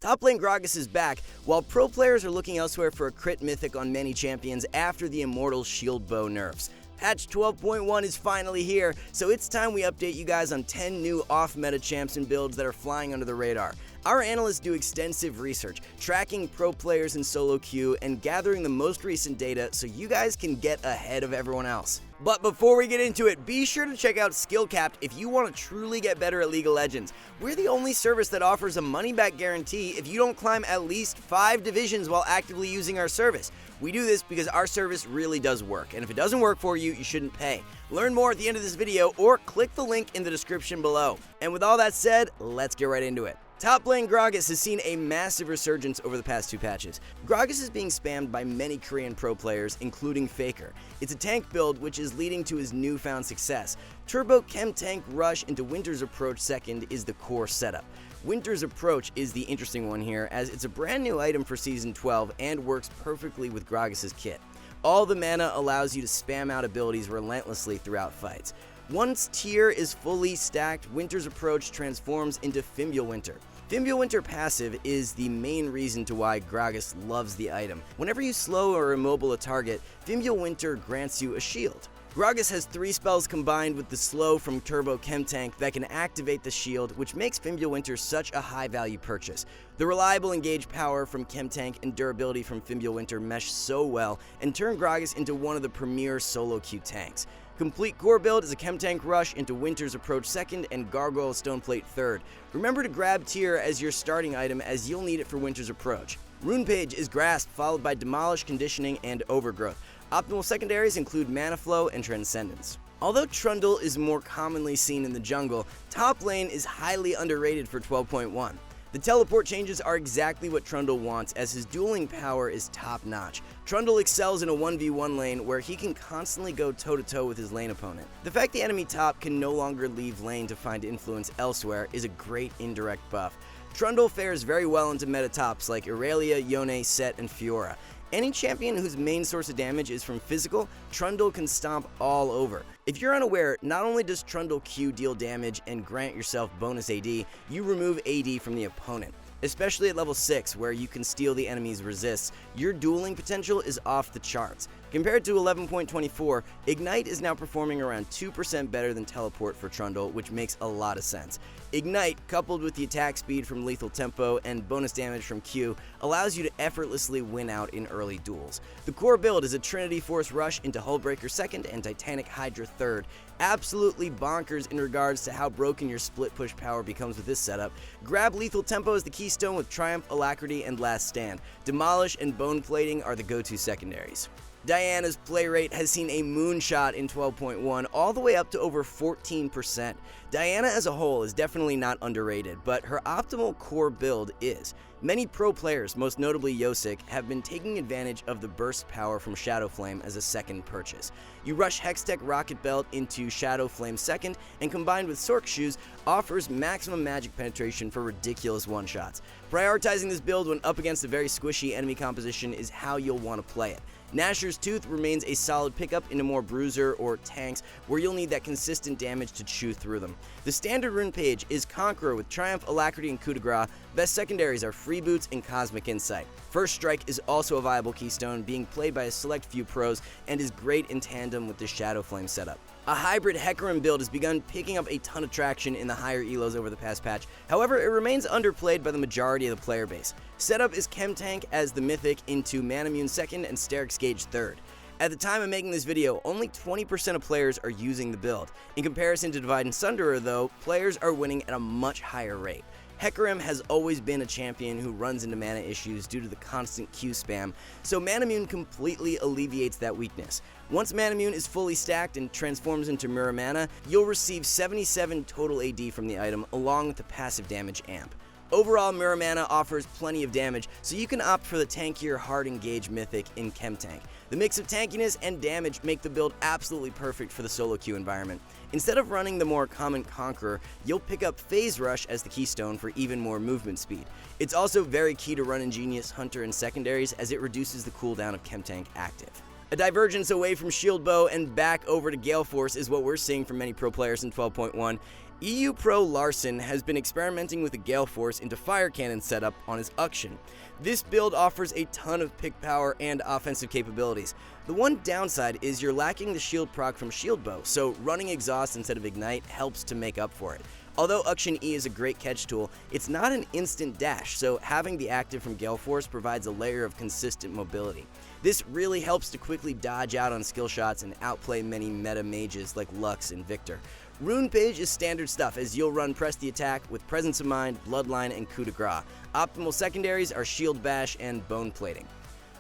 Top lane Gragas is back, while pro players are looking elsewhere for a crit mythic on many champions after the Immortal Shield Bow nerfs. Patch 12.1 is finally here, so it's time we update you guys on 10 new off-meta champs and builds that are flying under the radar. Our analysts do extensive research, tracking pro players in solo queue and gathering the most recent data so you guys can get ahead of everyone else. But before we get into it, be sure to check out SkillCapped if you want to truly get better at League of Legends. We're the only service that offers a money-back guarantee if you don't climb at least 5 divisions while actively using our service. We do this because our service really does work, and if it doesn't work for you, you shouldn't pay. Learn more at the end of this video or click the link in the description below. And with all that said, let's get right into it. Top lane Gragas has seen a massive resurgence over the past 2 patches. Gragas is being spammed by many Korean pro players, including Faker. It's a tank build which is leading to his newfound success. Turbo Chem Tank Rush into Winter's Approach second is the core setup. Winter's Approach is the interesting one here, as it's a brand new item for Season 12 and works perfectly with Gragas' kit. All the mana allows you to spam out abilities relentlessly throughout fights. Once tier is fully stacked, Winter's Approach transforms into Fimbulwinter. Fimbulwinter passive is the main reason to why Gragas loves the item. Whenever you slow or immobile a target, Fimbulwinter grants you a shield. Gragas has 3 spells combined with the slow from Turbo Chem Tank that can activate the shield, which makes Fimbulwinter such a high value purchase. The reliable engage power from Chem Tank and durability from Fimbulwinter mesh so well and turn Gragas into one of the premier solo queue tanks. Complete core build is a Chem Tank Rush into Winter's Approach second and Gargoyle Stoneplate third. Remember to grab tier as your starting item, as you'll need it for Winter's Approach. Rune Page is Grasp, followed by Demolish, Conditioning, and Overgrowth. Optimal secondaries include Mana Flow and Transcendence. Although Trundle is more commonly seen in the jungle, top lane is highly underrated for 12.1. The teleport changes are exactly what Trundle wants, as his dueling power is top-notch. Trundle excels in a 1v1 lane where he can constantly go toe-to-toe with his lane opponent. The fact the enemy top can no longer leave lane to find influence elsewhere is a great indirect buff. Trundle fares very well into meta tops like Irelia, Yone, Set, and Fiora. Any champion whose main source of damage is from physical, Trundle can stomp all over. If you're unaware, not only does Trundle Q deal damage and grant yourself bonus AD, you remove AD from the opponent. Especially at level 6, where you can steal the enemy's resists, your dueling potential is off the charts. Compared to 11.24, Ignite is now performing around 2% better than Teleport for Trundle, which makes a lot of sense. Ignite, coupled with the attack speed from Lethal Tempo and bonus damage from Q, allows you to effortlessly win out in early duels. The core build is a Trinity Force Rush into Hullbreaker second and Titanic Hydra third. Absolutely bonkers in regards to how broken your split push power becomes with this setup. Grab Lethal Tempo as the keystone with Triumph, Alacrity, and Last Stand. Demolish and Bone Plating are the go-to secondaries. Diana's play rate has seen a moonshot in 12.1 all the way up to over 14%. Diana as a whole is definitely not underrated, but her optimal core build is. Many pro players, most notably Yosick, have been taking advantage of the burst power from Shadow Flame as a second purchase. You rush Hextech Rocket Belt into Shadow Flame second, and combined with Sork Shoes, offers maximum magic penetration for ridiculous one-shots. Prioritizing this build when up against a very squishy enemy composition is how you'll want to play it. Nashor's Tooth remains a solid pickup into more bruiser or tanks where you'll need that consistent damage to chew through them. The standard rune page is Conqueror with Triumph, Alacrity, and Coup de Grace. Best secondaries are Freeboots and Cosmic Insight. First Strike is also a viable keystone, being played by a select few pros and is great in tandem with the Shadow Flame setup. A hybrid Hecarim build has begun picking up a ton of traction in the higher elos over the past patch. However, it remains underplayed by the majority of the player base. Setup is Chem Tank as the mythic into Manamune second and Sterix Gauge third. At the time of making this video, only 20% of players are using the build. In comparison to Divide and Sunderer though, players are winning at a much higher rate. Hecarim has always been a champion who runs into mana issues due to the constant Q spam, so Manamune completely alleviates that weakness. Once Manamune is fully stacked and transforms into Mirror Mana, you'll receive 77 total AD from the item along with the passive damage amp. Overall, Mirror Mana offers plenty of damage, so you can opt for the tankier Hard Engage mythic in Chem Tank. The mix of tankiness and damage make the build absolutely perfect for the solo queue environment. Instead of running the more common Conqueror, you'll pick up Phase Rush as the keystone for even more movement speed. It's also very key to run Ingenious Hunter and secondaries, as it reduces the cooldown of Chem Tank active. A divergence away from Shield Bow and back over to Gale Force is what we're seeing from many pro players in 12.1. EU Pro Larson has been experimenting with a Gale Force into Fire Cannon setup on his Akshan. This build offers a ton of pick power and offensive capabilities. The one downside is you're lacking the shield proc from Shield Bow, so running Exhaust instead of Ignite helps to make up for it. Although Akshan E is a great catch tool, it's not an instant dash, so having the active from Gale Force provides a layer of consistent mobility. This really helps to quickly dodge out on skill shots and outplay many meta mages like Lux and Victor. Rune Page is standard stuff, as you'll run Press the Attack with Presence of Mind, Bloodline, and Coup de Grace. Optimal secondaries are Shield Bash and Bone Plating.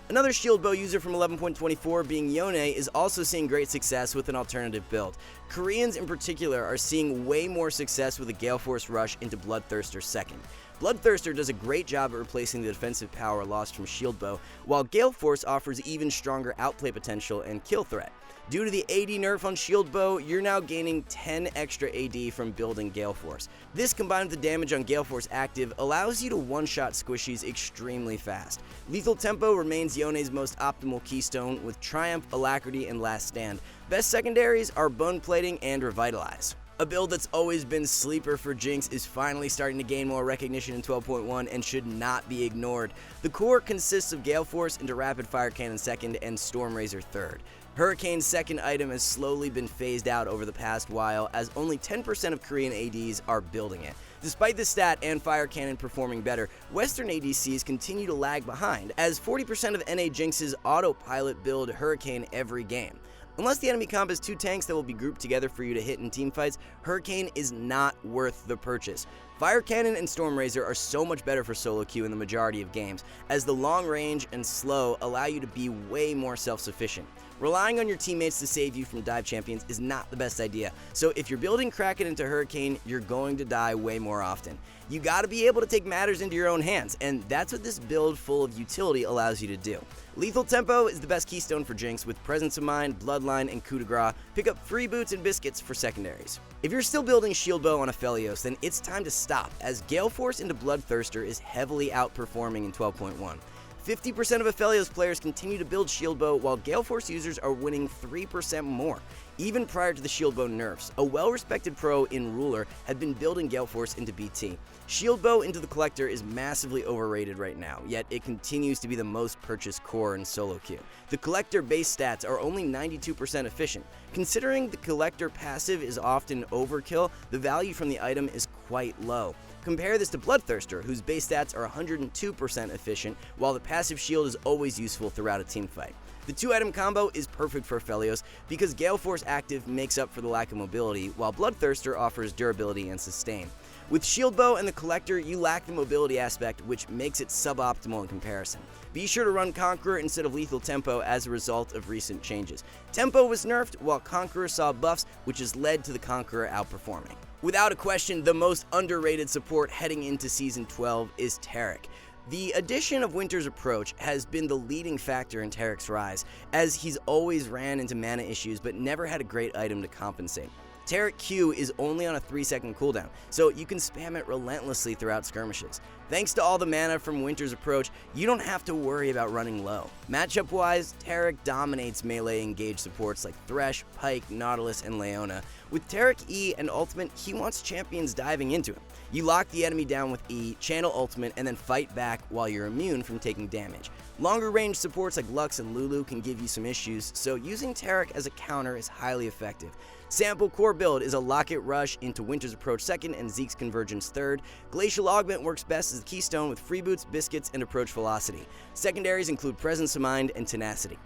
Another Shield Bow user from 11.24, being Yone, is also seeing great success with an alternative build. Koreans in particular are seeing way more success with a Gale Force rush into Bloodthirster second. Bloodthirster does a great job at replacing the defensive power lost from Shield Bow, while Gale Force offers even stronger outplay potential and kill threat. Due to the AD nerf on Shield Bow, you're now gaining 10 extra AD from building Gale Force. This, combined with the damage on Gale Force active, allows you to one-shot squishies extremely fast. Lethal Tempo remains Yone's most optimal keystone, with Triumph, Alacrity, and Last Stand. Best secondaries are Bone Plating and Revitalize. A build that's always been sleeper for Jinx is finally starting to gain more recognition in 12.1 and should not be ignored. The core consists of Gale Force into Rapid Fire Cannon second and Storm Razor third. Hurricane's second item has slowly been phased out over the past while, as only 10% of Korean ADs are building it. Despite this stat and Fire Cannon performing better, Western ADCs continue to lag behind, as 40% of NA Jinxes autopilot build Hurricane every game. Unless the enemy comp has two tanks that will be grouped together for you to hit in teamfights, Hurricane is not worth the purchase. Fire Cannon and Storm Razor are so much better for solo queue in the majority of games, as the long range and slow allow you to be way more self-sufficient. Relying on your teammates to save you from dive champions is not the best idea, so if you're building Kraken into Hurricane, you're going to die way more often. You gotta be able to take matters into your own hands, and that's what this build full of utility allows you to do. Lethal Tempo is the best keystone for Jinx, with Presence of Mind, Bloodline, and Coup de Grace. Pick up free boots and biscuits for secondaries. If you're still building Shield Bow on Aphelios, then it's time to stop, as Gale Force into Bloodthirster is heavily outperforming in 12.1. 50% of Aphelios players continue to build Shield Bow, while Gale Force users are winning 3% more. Even prior to the Shield Bow nerfs, a well-respected pro in Ruler had been building Gale Force into BT. Shield Bow into the Collector is massively overrated right now, yet it continues to be the most purchased core in solo queue. The Collector base stats are only 92% efficient. Considering the Collector passive is often overkill, the value from the item is quite low. Compare this to Bloodthirster, whose base stats are 102% efficient, while the passive shield is always useful throughout a teamfight. The two-item combo is perfect for Aphelios because Gale Force active makes up for the lack of mobility, while Bloodthirster offers durability and sustain. With Shield Bow and the Collector, you lack the mobility aspect, which makes it suboptimal in comparison. Be sure to run Conqueror instead of Lethal Tempo as a result of recent changes. Tempo was nerfed, while Conqueror saw buffs, which has led to the Conqueror outperforming. Without a question, the most underrated support heading into Season 12 is Taric. The addition of Winter's Approach has been the leading factor in Taric's rise, as he's always ran into mana issues but never had a great item to compensate. Taric Q is only on a 3-second cooldown, so you can spam it relentlessly throughout skirmishes. Thanks to all the mana from Winter's Approach, you don't have to worry about running low. Matchup-wise, Taric dominates melee engaged supports like Thresh, Pike, Nautilus, and Leona. With Taric E and Ultimate, he wants champions diving into him. You lock the enemy down with E, channel Ultimate, and then fight back while you're immune from taking damage. Longer range supports like Lux and Lulu can give you some issues, so using Taric as a counter is highly effective. Sample Core Build is a Locket Rush into Winter's Approach second and Zeke's Convergence third. Glacial Augment works best as the keystone with Free Boots, Biscuits, and Approach Velocity. Secondaries include Presence of Mind and Tenacity.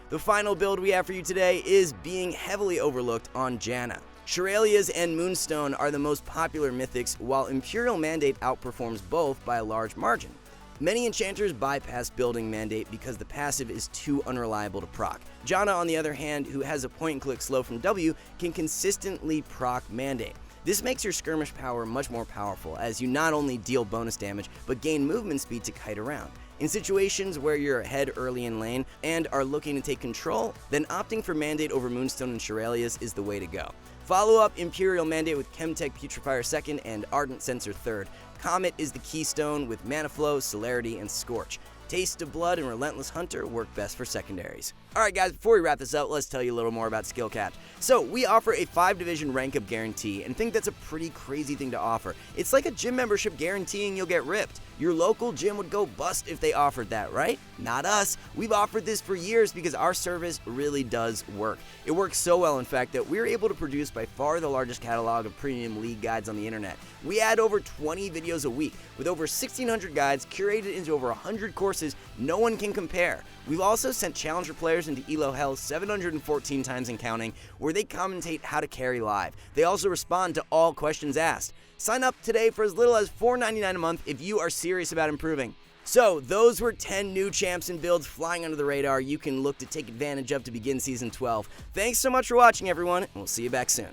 The final build we have for you today is being heavily overlooked on Janna. Shirelias and Moonstone are the most popular mythics, while Imperial Mandate outperforms both by a large margin. Many enchanters bypass building Mandate because the passive is too unreliable to proc. Janna, on the other hand, who has a point-and-click slow from W, can consistently proc Mandate. This makes your skirmish power much more powerful, as you not only deal bonus damage, but gain movement speed to kite around. In situations where you're ahead early in lane and are looking to take control, then opting for Mandate over Moonstone and Shirelias is the way to go. Follow up Imperial Mandate with Chemtech Putrefier second and Ardent Sensor third. Comet is the keystone with Mana Flow, Celerity, and Scorch. Taste of Blood and Relentless Hunter work best for secondaries. Alright guys, before we wrap this up, let's tell you a little more about SkillCapped. So, we offer a 5-division rank up guarantee, and think that's a pretty crazy thing to offer. It's like a gym membership guaranteeing you'll get ripped. Your local gym would go bust if they offered that, right? Not us. We've offered this for years because our service really does work. It works so well, in fact, that we're able to produce by far the largest catalog of premium league guides on the internet. We add over 20 videos a week, with over 1,600 guides curated into over 100 courses no one can compare. We've also sent challenger players into ELO Hell 714 times and counting, where they commentate how to carry live. They also respond to all questions asked. Sign up today for as little as $4.99 a month if you are serious about improving. So, those were 10 new champs and builds flying under the radar you can look to take advantage of to begin Season 12. Thanks so much for watching, everyone, and we'll see you back soon.